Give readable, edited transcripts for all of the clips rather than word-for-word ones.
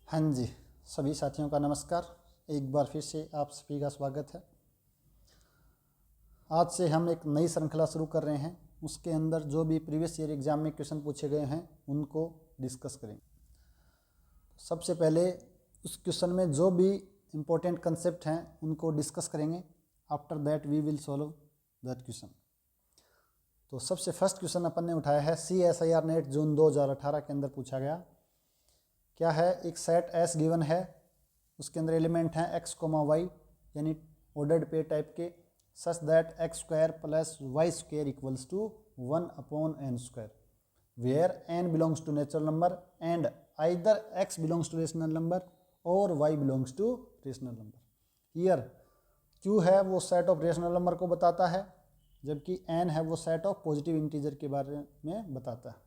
हाँ जी, सभी साथियों का नमस्कार। एक बार फिर से आप सभी का स्वागत है। आज से हम एक नई श्रृंखला शुरू कर रहे हैं। उसके अंदर जो भी प्रीवियस ईयर एग्जाम में क्वेश्चन पूछे गए हैं उनको डिस्कस करेंगे। सबसे पहले उस क्वेश्चन में जो भी इम्पोर्टेंट कंसेप्ट हैं उनको डिस्कस करेंगे। After that we will solve that question. तो सबसे फर्स्ट क्वेश्चन अपन ने उठाया है CSIR नेट जून 2018 के अंदर पूछा गया। क्या है, एक सेट एस गिवन है, उसके अंदर एलिमेंट हैं x, y यानी ऑर्डर्ड पेयर टाइप के, such that x square plus Y square equals to 1/n², where n belongs to natural number and either x belongs to rational number और y belongs to rational number. Here q है वो set of rational number को बताता है, जबकि n है वो set of positive integer के बारे में बताता है।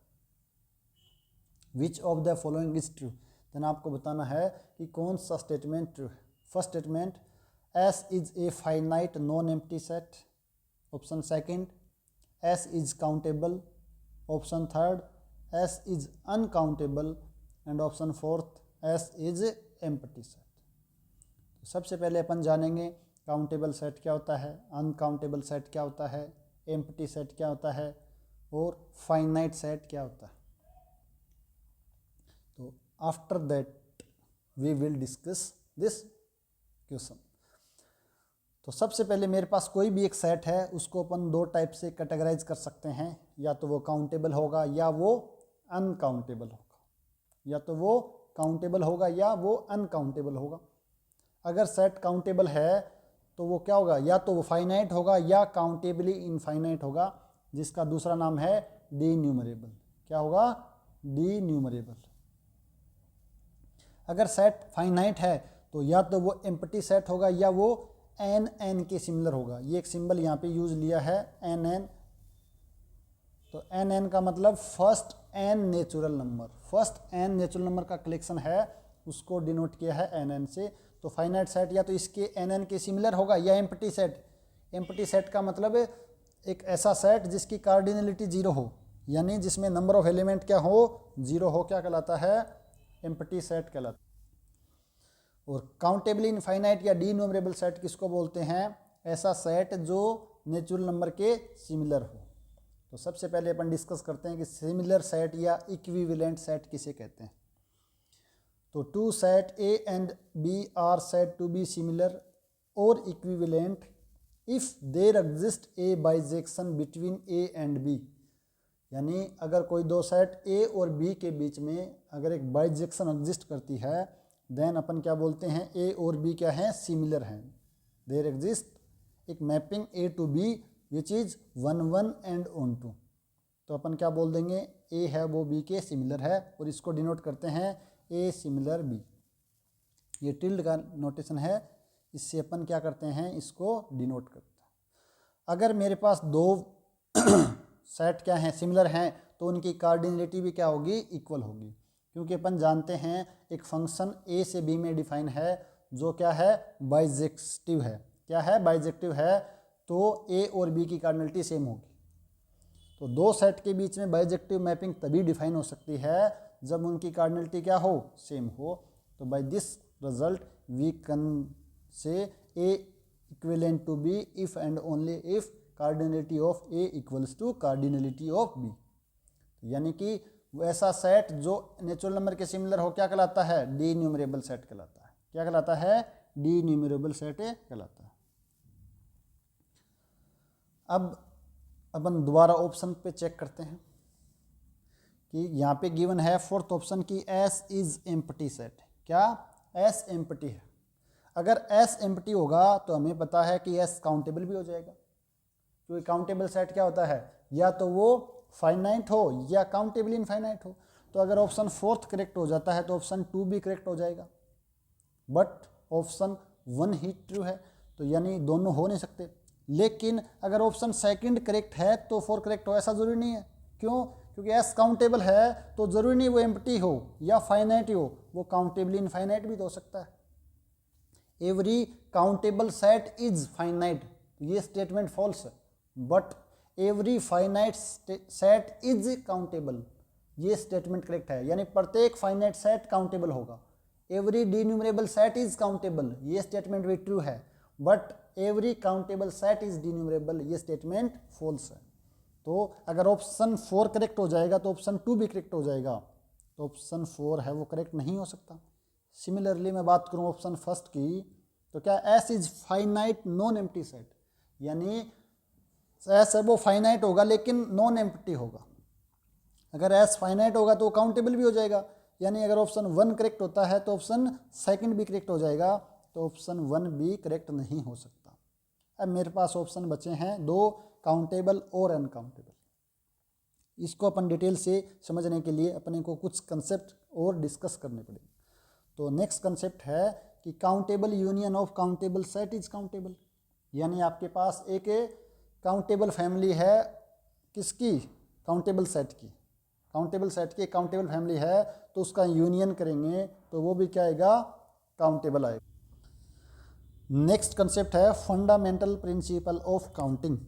Which of the following is true, then आपको बताना है कि कौन सा स्टेटमेंट ट्रू है। First statement, S is a finite non empty set. Option second, S is countable. Option third, S is uncountable. And option fourth, S is empty set. सबसे पहले अपन जानेंगे काउंटेबल सेट क्या होता है, अनकाउंटेबल सेट क्या होता है, एम्प्टी सेट क्या होता है और फाइनाइट सेट क्या होता है। तो after that we will discuss this question. तो सबसे पहले मेरे पास कोई भी एक सेट है, उसको अपन दो टाइप से कैटेगराइज कर सकते हैं, या तो वो काउंटेबल होगा या वो अनकाउंटेबल होगा, या तो वो काउंटेबल होगा या वो अनकाउंटेबल होगा। अगर सेट काउंटेबल है तो वो क्या होगा, या तो वो फाइनाइट होगा या काउंटेबली इनफाइनाइट होगा, जिसका दूसरा नाम है डी न्यूमरेबल। क्या होगा, डी न्यूमरेबल। अगर सेट फाइनाइट है तो या तो वो एम्प्टी सेट होगा या वो एन के सिमिलर होगा। ये एक सिंबल यहाँ पे यूज लिया है एन। तो एन का मतलब first N natural number, first N natural number का कलेक्शन है, उसको डिनोट किया है एन से। तो फाइनाइट सेट या तो इसके एन के सिमिलर होगा या एम्प्टी सेट। एम्प्टी सेट का मतलब एक ऐसा सेट जिसकी कार्डिनलिटी 0 हो, यानी जिसमें नंबर ऑफ एलिमेंट क्या हो, 0 हो, क्या कहलाता है, एम्प्टी सेट कहलाता है। और काउंटेबली इनफाइनाइट या डी न्यूमरेबल सेट किसको बोलते हैं, ऐसा सेट जो नेचुरल नंबर के सिमिलर हो। तो सबसे पहले अपन डिस्कस करते हैं कि सिमिलर सेट या इक्विवेलेंट सेट किसे कहते हैं। तो two set A and B are said to be similar or equivalent if there exist a bijection between A and B. यानी अगर कोई दो सेट ए और बी के बीच में अगर एक बाइजेक्शन एग्जिस्ट करती है, देन अपन क्या बोलते हैं, ए और बी क्या हैं, सिमिलर हैं। देयर एग्जिस्ट एक mapping A to B which is 1 1 and onto. तो अपन क्या बोल देंगे, ए है वो बी के सिमिलर है, और इसको डिनोट करते हैं ए सिमिलर बी। ये टिल्ड का नोटेशन है, इससे अपन क्या करते हैं, इसको डिनोट करते हैं। अगर मेरे पास दो सेट क्या हैं, सिमिलर हैं, तो उनकी कार्डिनलिटी भी क्या होगी, इक्वल होगी। क्योंकि अपन जानते हैं एक फंक्शन ए से बी में डिफाइन है जो क्या है, बाइजेक्टिव है। क्या है, बाइजेक्टिव है, तो ए और बी की कार्डिनलिटी सेम होगी। तो दो सेट के बीच में बाइजेक्टिव मैपिंग तभी डिफाइन हो सकती है जब उनकी कार्डिनलिटी क्या हो, सेम हो। तो by this result we can say A equivalent to B if and only if cardinality of A equals to cardinality of B. यानी कि वैसा सेट जो नेचुरल नंबर के सिमिलर हो क्या कहलाता है, डी न्यूमरेबल सेट कहलाता है। क्या कहलाता है, डी न्यूमरेबल सेट कहलाता है। अब अपन दोबारा ऑप्शन पे चेक करते हैं कि यहाँ पे गिवन है फोर्थ ऑप्शन की एस इज एम्प्टी सेट। क्या, एस एम्प्टी है। अगर एस एम्प्टी होगा तो हमें पता है कि एस काउंटेबल भी हो जाएगा, क्योंकि काउंटेबल सेट क्या होता है, या तो वो फाइनाइट हो या काउंटेबल इनफाइनाइट हो। तो अगर ऑप्शन फोर्थ करेक्ट हो जाता है तो ऑप्शन 2 भी करेक्ट हो जाएगा, बट ऑप्शन 1 ही ट्रू है, तो यानी दोनों हो नहीं सकते। लेकिन अगर ऑप्शन सेकंड करेक्ट है तो 4 करेक्ट हो, ऐसा जरूरी नहीं है। क्यों, क्योंकि एस काउंटेबल है तो जरूरी नहीं वो एम्प्टी हो या फाइनाइट हो, वो काउंटेबली इनफाइनाइट भी तो हो सकता है। Every countable set is finite, ये स्टेटमेंट फॉल्स है। But every finite set is countable, ये स्टेटमेंट करेक्ट है। यानी प्रत्येक फाइनाइट सेट काउंटेबल होगा, every denumerable set is countable, ये स्टेटमेंट भी ट्रू है, but every countable set is denumerable, ये स्टेटमेंट फॉल्स है। तो अगर ऑप्शन 4 करेक्ट हो जाएगा तो ऑप्शन 2 भी करेक्ट हो जाएगा, तो ऑप्शन 4 है वो करेक्ट नहीं हो सकता। सिमिलरली मैं बात करूं ऑप्शन फर्स्ट की, तो क्या S is finite non empty set, यानी एस है वो फाइनाइट होगा लेकिन नॉन एम्प्टी होगा। अगर एस फाइनाइट होगा तो काउंटेबल भी हो जाएगा, यानी अगर ऑप्शन 1 करेक्ट होता है तो ऑप्शन सेकंड भी करेक्ट हो जाएगा, तो ऑप्शन 1 भी करेक्ट नहीं हो सकता। अब मेरे पास ऑप्शन बचे हैं 2, काउंटेबल और अनकाउंटेबल। इसको अपन डिटेल से समझने के लिए अपने को कुछ कंसेप्ट और डिस्कस करने पड़ेंगे। तो नेक्स्ट कंसेप्ट है कि countable union of countable set is countable, यानी आपके पास एक काउंटेबल फैमिली है, किसकी? काउंटेबल सेट की। काउंटेबल सेट की काउंटेबल फैमिली है तो उसका यूनियन करेंगे तो वो भी क्या आएगा? काउंटेबल आएगा। नेक्स्ट कंसेप्ट है फंडामेंटल प्रिंसिपल ऑफ काउंटिंग।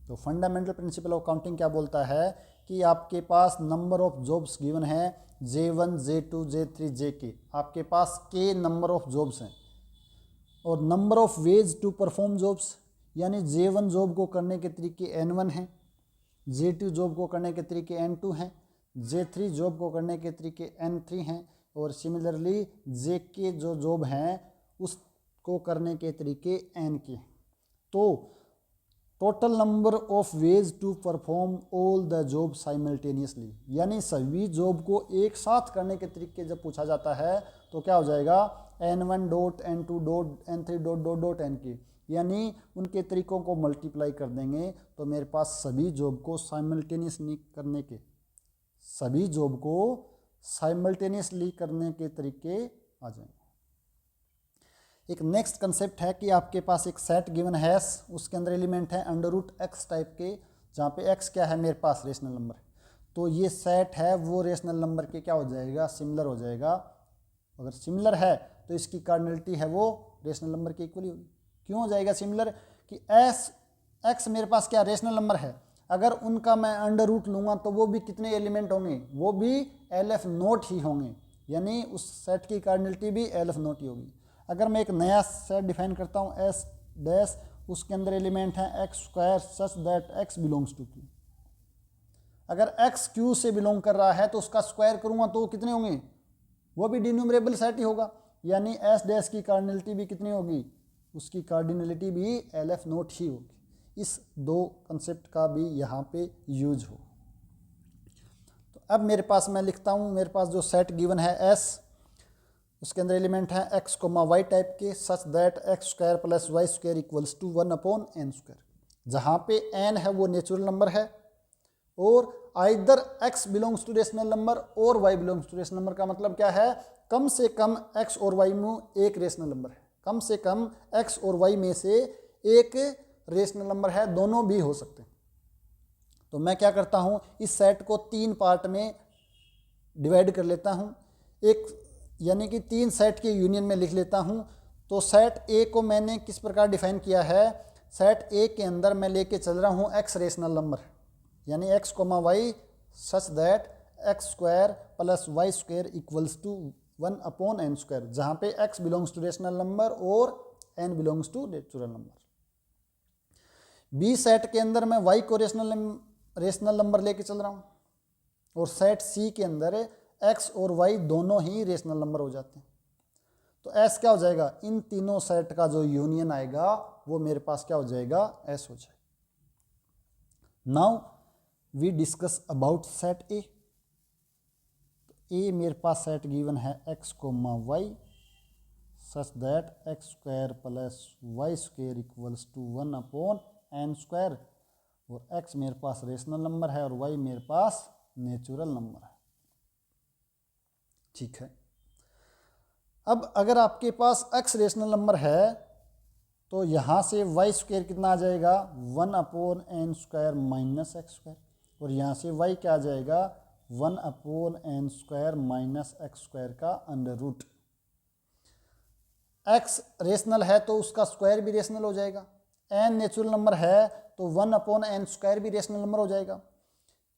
तो फंडामेंटल प्रिंसिपल ऑफ काउंटिंग क्या बोलता है कि आपके पास नंबर ऑफ जॉब्स गिवन है J1, J2, J3, Jk, आपके पास k नंबर ऑफ जॉब्स हैं, और number of ways to perform jobs, यानी J1 जॉब को करने के तरीके N1 हैं, J2 जॉब को करने के तरीके N2 हैं, J3 जॉब को करने के तरीके N3 हैं, और सिमिलरली Jk जो जॉब हैं उसको करने के तरीके N के। तो total number of ways to perform all the job simultaneously, यानी सभी जॉब को एक साथ करने के तरीके जब पूछा जाता है तो क्या हो जाएगा? N1 dot N2 dot N3 dot dot dot Nk, यानी उनके तरीकों को मल्टीप्लाई कर देंगे तो मेरे पास सभी जॉब को साइमल्टेनियसली करने के तरीके आ जाएंगे। एक नेक्स्ट कंसेप्ट है कि आपके पास एक सेट गिवन है, उसके अंदर एलिमेंट है √x टाइप के, जहाँ पे x क्या है? मेरे पास रेशनल नंबर है। तो ये सेट है वो रेशनल नंबर के क्या हो जाएगा? सिमिलर हो जाएगा। अगर सिमिलर है तो इसकी कार्डिनलिटी है वो रेशनल नंबर के इक्वली होगी। क्यों हो जाएगा सिमिलर? कि x मेरे पास क्या रेशनल नंबर है, अगर उनका मैं √ लूँगा तो वो भी कितने एलिमेंट होंगे? वो भी LF नोट ही होंगे, यानी उस सेट की कार्डिनलिटी भी LF नोट ही होगी। अगर मैं एक नया सेट डिफाइन करता हूँ S डैश, उसके अंदर एलिमेंट है x² such that x belongs to Q। अगर x Q से बिलोंग कर रहा है तो उसका स्क्वायर करूँगा तो कितने होंगे? वो भी डिन्यूमरेबल सेट ही होगा, यानी S डैश की कार्डिनलिटी भी कितनी होगी? उसकी कार्डिनलिटी भी LF नोट ही होगी। इस 2 कंसेप्ट का भी यहाँ पे यूज हो। तो अब मेरे पास मैं लिखता हूँ, मेरे पास जो सेट गिवन है S, उसके अंदर एलिमेंट है x, y टाइप के such that x² plus y² equals to 1/n², जहाँ पे n है वो नेचुरल नंबर है, और either x belongs to rational number और y belongs to rational number. का मतलब क्या है? कम से कम x और y में एक रेशनल नंबर है, कम से कम x और y में से एक रेशनल नंबर है, दोनों भी हो सकते हैं। तो मैं क्या करता हूँ, इस सेट को 3 पार्ट में डिवाइड कर लेता हूँ, एक यानी कि 3 सेट के यूनियन में लिख लेता हूँ। तो सेट ए को मैंने किस प्रकार डिफाइन किया है? सेट ए के अंदर मैं लेके चल रहा हूँ x रेशनल नंबर, यानी x, y such that x² plus y² equals to 1/n², जहाँ पे x belongs to rational number और n belongs to natural number. B set के अंदर मैं y को रेशनल नंबर लेके चल रहा हूँ, और सेट सी के अंदर x और y दोनों ही रेशनल नंबर हो जाते हैं। तो S क्या हो जाएगा? इन तीनों सेट का जो यूनियन आएगा वो मेरे पास क्या हो जाएगा? S हो जाएगा। Now we discuss about set A. A मेरे पास सेट गिवन है x, y such that x² plus y² equals to 1/n², और x मेरे पास रेशनल नंबर है और y मेरे पास नेचुरल नंबर है। ठीक है। अब अगर आपके पास x रेशनल नंबर है तो यहाँ से y² कितना आ जाएगा? 1/n² माइनस x², और यहाँ से y क्या आ जाएगा? 1/n² माइनस x² का √। x रेशनल है तो उसका स्क्वायर भी रेशनल हो जाएगा, n नेचुरल नंबर है तो 1/n² भी रेशनल नंबर हो जाएगा।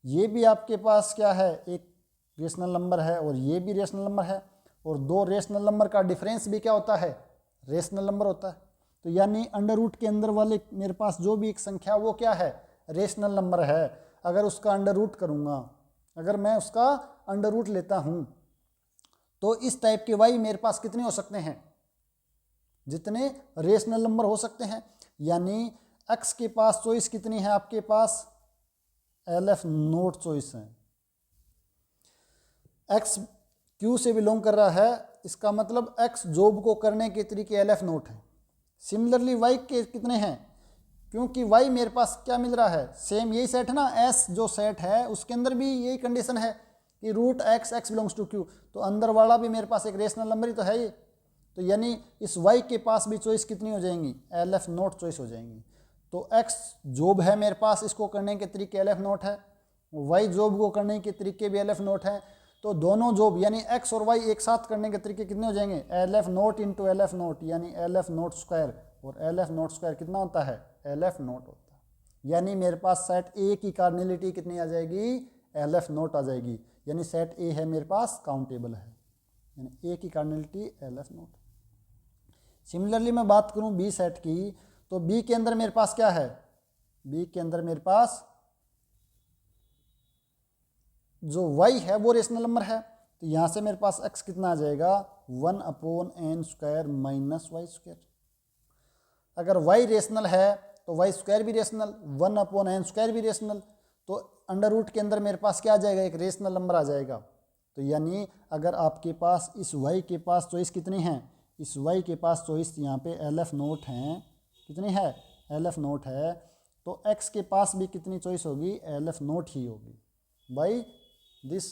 ये भी आपके पास क्या है? एक रेशनल नंबर है और ये भी रेशनल नंबर है, और दो रेशनल नंबर का डिफरेंस भी क्या होता है, रेशनल नंबर होता है। तो यानी अंडर रूट के अंदर वाले मेरे पास जो भी एक संख्या वो क्या है, रेशनल नंबर है। अगर उसका अंडर रूट करूँगा, अगर मैं उसका अंडर रूट लेता हूँ तो इस टाइप के वाई मेरे पास कितने हो सकते हैं, जितने रेशनल नंबर हो सकते हैं। यानी एक्स के पास चॉइस कितनी है, आपके पास LF नोट चॉइस है। एक्स क्यू से बिलोंग कर रहा है, इसका मतलब एक्स जॉब को करने के तरीके LF नोट है। सिमिलरली वाई के कितने हैं, क्योंकि वाई मेरे पास क्या मिल रहा है, सेम यही सेट है ना, एस जो सेट है उसके अंदर भी यही कंडीशन है कि root X X belongs to Q, तो अंदर वाला भी मेरे पास एक रेशनल नंबर ही तो है ये। तो यानी इस वाई के पास भी चॉइस कितनी हो जाएंगी, LF नोट चॉइस हो जाएंगी। तो एक्स जॉब है मेरे पास, इसको करने के तरीके LF नोट है, वाई जॉब को करने के तरीके भी LF नोट है। तो दोनों जॉब यानी एक्स और वाई एक साथ करने के तरीके कितने हो जाएंगे, LF note into LF note, यानी LF नोट स्क्वायर। और LF नोट स्क्वायर कितना होता है, LF नोट होता है। यानी मेरे पास सेट ए की कार्डिनलिटी कितनी आ जाएगी, LF नोट आ जाएगी। यानी सेट ए है मेरे पास काउंटेबल है, यानी ए की कार्डिनलिटी LF नोट। सिमिलरली मैं बात करूं बी सेट की, तो बी के अंदर मेरे पास क्या है, बी के अंदर मेरे पास जो y है वो रेशनल नंबर है। तो यहां से मेरे पास x कितना आ जाएगा, 1/n square minus Y square. अगर y रेशनल है तो y स्क्वायर भी रेशनल, 1/n स्क्वायर भी रेशनल। तो अंडर रूट के अंदर मेरे पास क्या आ जाएगा, एक रेशनल नंबर आ जाएगा। तो यानी अगर आपके पास इस y के पास चॉइस कितनी है, इस y के पास चॉइस यहाँ पे LF नोट हैं, कितनी है, LF नोट है। तो x के पास भी कितनी चॉइस होगी, LF नोट ही होगी बाई दिस।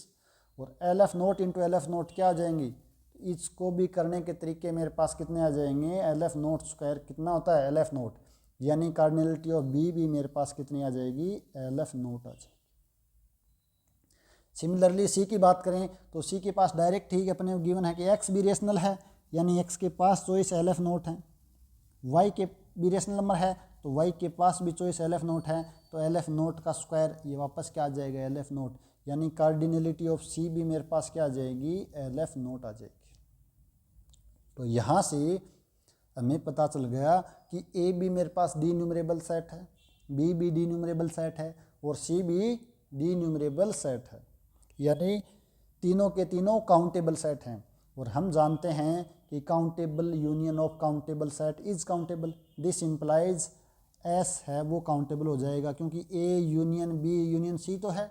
और LF note into LF note क्या आ जाएंगी, इसको भी करने के तरीके मेरे पास कितने आ जाएंगे, LF नोट स्क्वायर कितना होता है, LF नोट। यानी कार्डिनलिटी ऑफ बी भी मेरे पास कितनी आ जाएगी, LF नोट आ जाएगी। सिमिलरली सी की बात करें तो सी के पास डायरेक्ट ठीक अपने गिवन है कि एक्स भी रेशनल है, यानी एक्स के पास चॉइस LF नोट है। वाई के भी रेशनल नंबर है तो वाई के पास भी चॉइस LF नोट है। तो LF नोट का स्क्वायर ये वापस क्या आ जाएगा, LF नोट। यानी कार्डिनलिटी ऑफ सी भी मेरे पास क्या आ जाएगी, LF नोट आ जाएगी। तो यहाँ से हमें पता चल गया कि ए भी मेरे पास डी न्यूमरेबल सेट है, बी भी डी न्यूमरेबल सेट है और सी भी डी न्यूमरेबल सेट है। यानी तीनों के तीनों काउंटेबल सेट हैं। और हम जानते हैं कि countable union of countable set is countable. This implies S है वो काउंटेबल हो जाएगा, क्योंकि A union B union C तो है।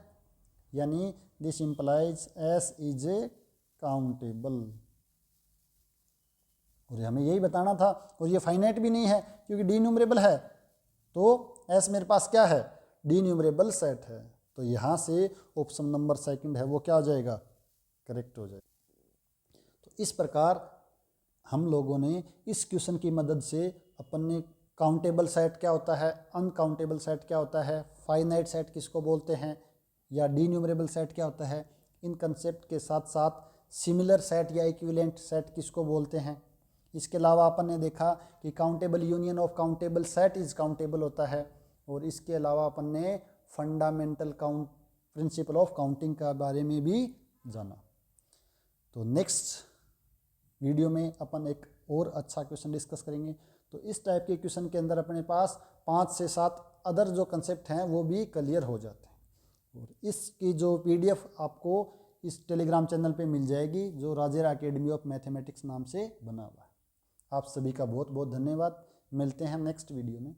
यानी this implies S is a countable. और हमें यही बताना था। और ये फाइनाइट भी नहीं है क्योंकि डी न्यूमरेबल है, तो एस मेरे पास क्या है, डी न्यूमरेबल सेट है। तो यहाँ से ऑप्शन नंबर सेकंड है वो क्या हो जाएगा, करेक्ट हो जाएगा। तो इस प्रकार हम लोगों ने इस क्वेश्चन की मदद से अपन ने काउंटेबल सेट क्या होता है, अनकाउंटेबल सेट क्या होता है, फाइनाइट सेट किसको बोलते हैं, या डी न्यूमरेबल सेट क्या होता है, इन कंसेप्ट के साथ साथ सिमिलर सेट या इक्विवेलेंट सेट किसको बोलते हैं। इसके अलावा अपन ने देखा कि countable union of countable set is countable होता है। और इसके अलावा अपन ने fundamental count principal of counting के बारे में भी जाना। तो नेक्स्ट वीडियो में अपन एक और अच्छा क्वेश्चन डिस्कस करेंगे। तो इस टाइप के क्वेश्चन के अंदर अपने पास 5 से 7 अदर जो कंसेप्ट हैं वो भी क्लियर हो जाते हैं। और इसकी जो PDF आपको इस टेलीग्राम चैनल पे मिल जाएगी, जो राजेरा एकेडमी ऑफ मैथमेटिक्स नाम से बना हुआ है। आप सभी का बहुत बहुत धन्यवाद। मिलते हैं नेक्स्ट वीडियो में।